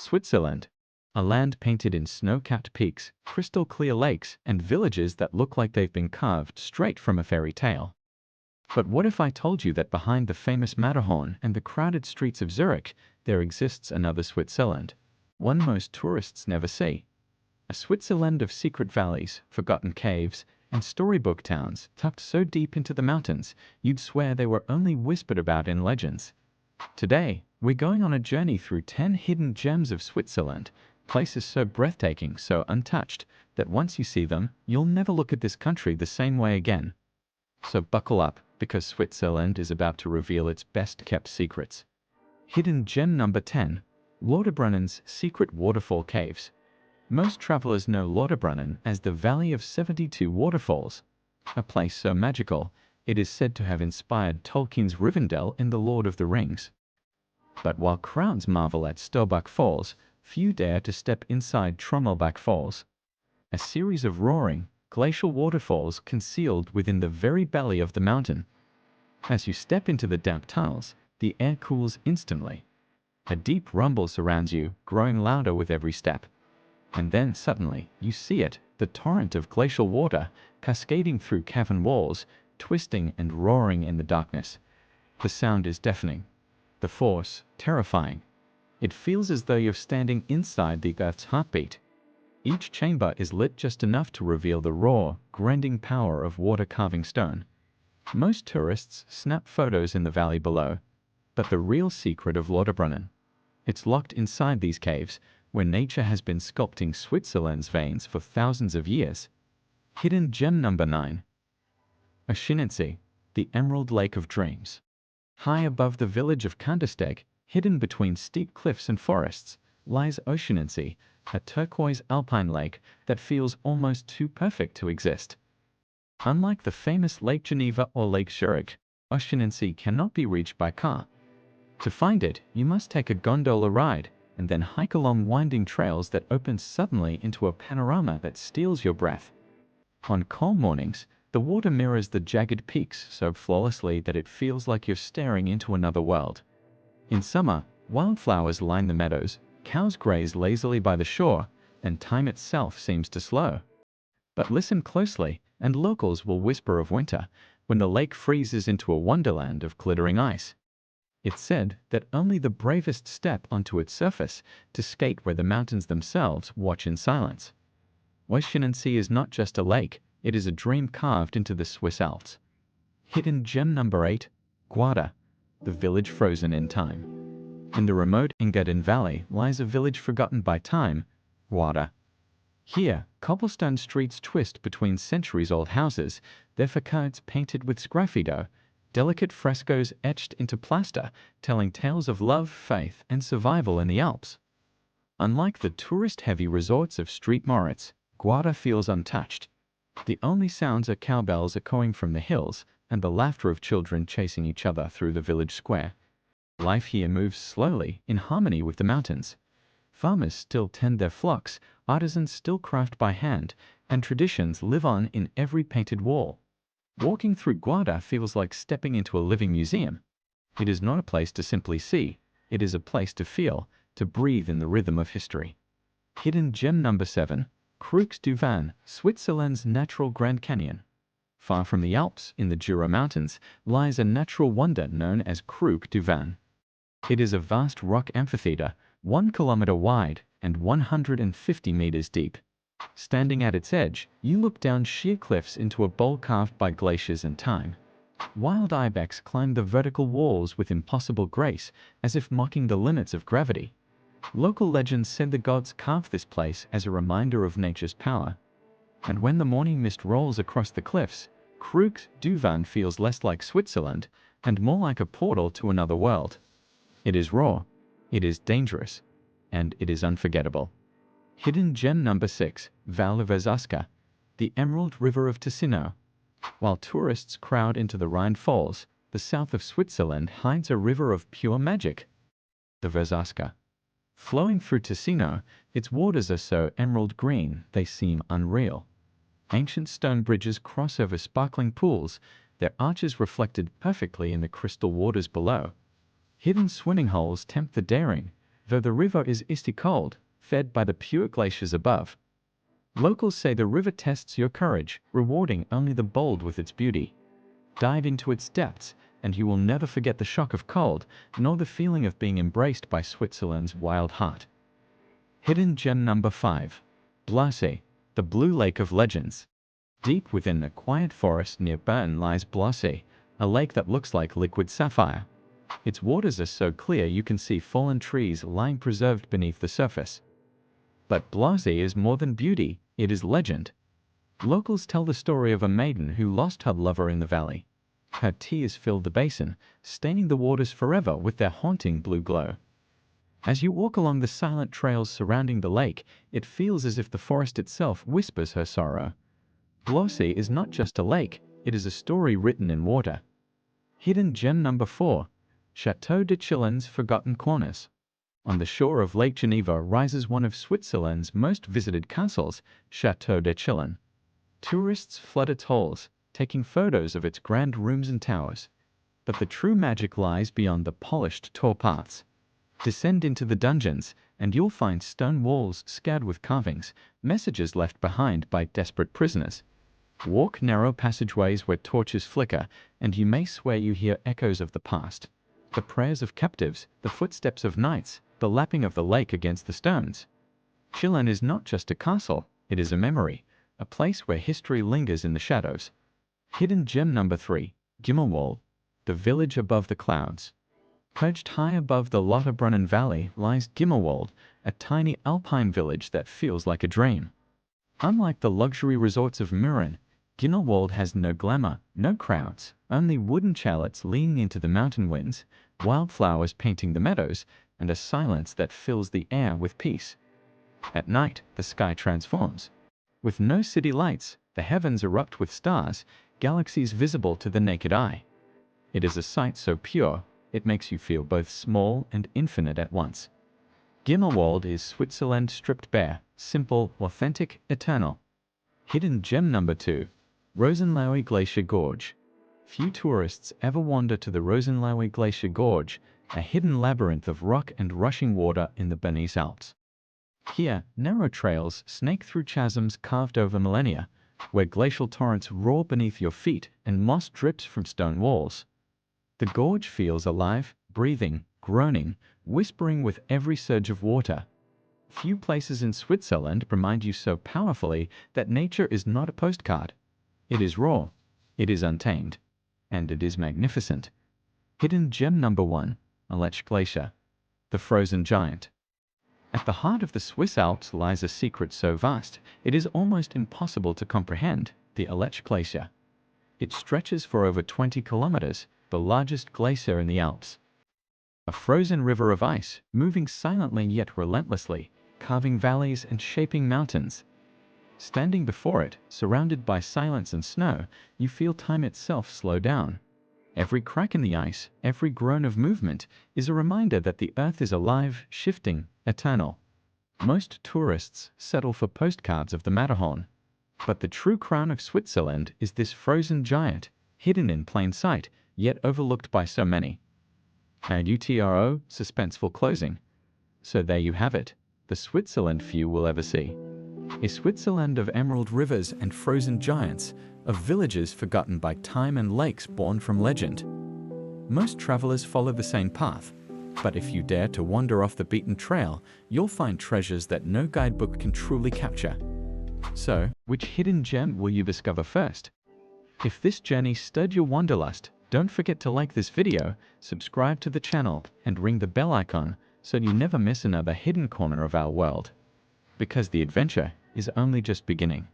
Switzerland, a land painted in snow-capped peaks, crystal-clear lakes, and villages that look like they've been carved straight from a fairy tale. But what if I told you that behind the famous Matterhorn and the crowded streets of Zurich, there exists another Switzerland, one most tourists never see? A Switzerland of secret valleys, forgotten caves, and storybook towns tucked so deep into the mountains, you'd swear they were only whispered about in legends. Today, we're going on a journey through 10 hidden gems of Switzerland, places so breathtaking, so untouched, that once you see them, you'll never look at this country the same way again. So buckle up, because Switzerland is about to reveal its best-kept secrets. Hidden gem number 10, Lauterbrunnen's secret waterfall caves. Most travelers know Lauterbrunnen as the Valley of 72 Waterfalls, a place so magical, it is said to have inspired Tolkien's Rivendell in The Lord of the Rings. But while crowds marvel at Trümmelbach Falls, few dare to step inside Trümmelbach Falls, a series of roaring, glacial waterfalls concealed within the very belly of the mountain. As you step into the damp tunnels, the air cools instantly. A deep rumble surrounds you, growing louder with every step. And then suddenly, you see it, the torrent of glacial water, cascading through cavern walls, twisting and roaring in the darkness. The sound is deafening. The force, terrifying. It feels as though you're standing inside the Earth's heartbeat. Each chamber is lit just enough to reveal the raw, grinding power of water carving stone. Most tourists snap photos in the valley below, but the real secret of Lauterbrunnen, it's locked inside these caves, where nature has been sculpting Switzerland's veins for thousands of years. Hidden gem number 9. Oeschinensee, the Emerald Lake of Dreams. High above the village of Kandersteg, hidden between steep cliffs and forests, lies Oeschinensee, a turquoise alpine lake that feels almost too perfect to exist. Unlike the famous Lake Geneva or Lake Zurich, Oeschinensee cannot be reached by car. To find it, you must take a gondola ride, and then hike along winding trails that open suddenly into a panorama that steals your breath. On calm mornings, the water mirrors the jagged peaks so flawlessly that it feels like you're staring into another world. In summer, wildflowers line the meadows, cows graze lazily by the shore, and time itself seems to slow. But listen closely, and locals will whisper of winter, when the lake freezes into a wonderland of glittering ice. It's said that only the bravest step onto its surface to skate where the mountains themselves watch in silence. Oeschinensee is not just a lake, it is a dream carved into the Swiss Alps. Hidden gem number 8, Guarda, the village frozen in time. In the remote Engadin Valley lies a village forgotten by time, Guarda. Here, cobblestone streets twist between centuries-old houses, their facades painted with sgraffito, delicate frescoes etched into plaster, telling tales of love, faith, and survival in the Alps. Unlike the tourist-heavy resorts of Street Moritz, Guarda feels untouched. The only sounds are cowbells echoing from the hills and the laughter of children chasing each other through the village square. Life here moves slowly, in harmony with the mountains. Farmers still tend their flocks, artisans still craft by hand, and traditions live on in every painted wall. Walking through Guarda feels like stepping into a living museum. It is not a place to simply see, it is a place to feel, to breathe in the rhythm of history. Hidden gem number 7, Creux du Van, Switzerland's natural Grand Canyon. Far from the Alps, in the Jura Mountains, lies a natural wonder known as Creux du Van. It is a vast rock amphitheater, 1 kilometer wide and 150 meters deep. Standing at its edge, you look down sheer cliffs into a bowl carved by glaciers and time. Wild ibex climb the vertical walls with impossible grace, as if mocking the limits of gravity. Local legends said the gods carved this place as a reminder of nature's power. And when the morning mist rolls across the cliffs, Creux du Van feels less like Switzerland and more like a portal to another world. It is raw, it is dangerous, and it is unforgettable. Hidden gem number 6, Valle Verzasca, the Emerald River of Ticino. While tourists crowd into the Rhine Falls, the south of Switzerland hides a river of pure magic, the Verzasca. Flowing through Ticino, its waters are so emerald green they seem unreal. Ancient stone bridges cross over sparkling pools, their arches reflected perfectly in the crystal waters below. Hidden swimming holes tempt the daring, though the river is icy cold, fed by the pure glaciers above. Locals say the river tests your courage, rewarding only the bold with its beauty. Dive into its depths, and you will never forget the shock of cold, nor the feeling of being embraced by Switzerland's wild heart. Hidden gem number 5. Blausee, the blue lake of legends. Deep within a quiet forest near Bern lies Blausee, a lake that looks like liquid sapphire. Its waters are so clear you can see fallen trees lying preserved beneath the surface. But Blausee is more than beauty, it is legend. Locals tell the story of a maiden who lost her lover in the valley. Her tears filled the basin, staining the waters forever with their haunting blue glow. As you walk along the silent trails surrounding the lake, it feels as if the forest itself whispers her sorrow. Blausee is not just a lake, it is a story written in water. Hidden gem number 4. Château de Chillon's forgotten corners. On the shore of Lake Geneva rises one of Switzerland's most visited castles, Château de Chillon. Tourists flood its halls, taking photos of its grand rooms and towers. But the true magic lies beyond the polished tall paths. Descend into the dungeons, and you'll find stone walls scarred with carvings, messages left behind by desperate prisoners. Walk narrow passageways where torches flicker, and you may swear you hear echoes of the past. The prayers of captives, the footsteps of knights, the lapping of the lake against the stones. Chillon is not just a castle, it is a memory, a place where history lingers in the shadows. Hidden gem number 3. Gimmelwald, the village above the clouds. Perched high above the Lauterbrunnen valley lies Gimmelwald, a tiny alpine village that feels like a dream. Unlike the luxury resorts of Mürren, Gimmelwald has no glamour, no crowds, only wooden chalets leaning into the mountain winds, wildflowers painting the meadows, and a silence that fills the air with peace. At night, the sky transforms. With no city lights, the heavens erupt with stars, galaxies visible to the naked eye. It is a sight so pure, it makes you feel both small and infinite at once. Gimmelwald is Switzerland stripped bare, simple, authentic, eternal. Hidden gem number 2. Rosenlaue Glacier Gorge. Few tourists ever wander to the Rosenlaue Glacier Gorge, a hidden labyrinth of rock and rushing water in the Bernese Alps. Here, narrow trails snake through chasms carved over millennia, where glacial torrents roar beneath your feet and moss drips from stone walls. The gorge feels alive, breathing, groaning, whispering with every surge of water. Few places in Switzerland remind you so powerfully that nature is not a postcard. It is raw, it is untamed, and it is magnificent. Hidden gem number 1. Aletsch Glacier, the frozen giant. At the heart of the Swiss Alps lies a secret so vast, it is almost impossible to comprehend, the Aletsch Glacier. It stretches for over 20 kilometers, the largest glacier in the Alps. A frozen river of ice, moving silently yet relentlessly, carving valleys and shaping mountains. Standing before it, surrounded by silence and snow, you feel time itself slow down. Every crack in the ice, every groan of movement, is a reminder that the earth is alive, shifting, eternal. Most tourists settle for postcards of the Matterhorn. But the true crown of Switzerland is this frozen giant, hidden in plain sight, yet overlooked by so many. And UTRO, suspenseful closing. So there you have it, the Switzerland few will ever see. A Switzerland of emerald rivers and frozen giants, of villages forgotten by time and lakes born from legend. Most travelers follow the same path, but if you dare to wander off the beaten trail, you'll find treasures that no guidebook can truly capture. So, which hidden gem will you discover first? If this journey stirred your wanderlust, don't forget to like this video, subscribe to the channel, and ring the bell icon so you never miss another hidden corner of our world. Because the adventure is only just beginning.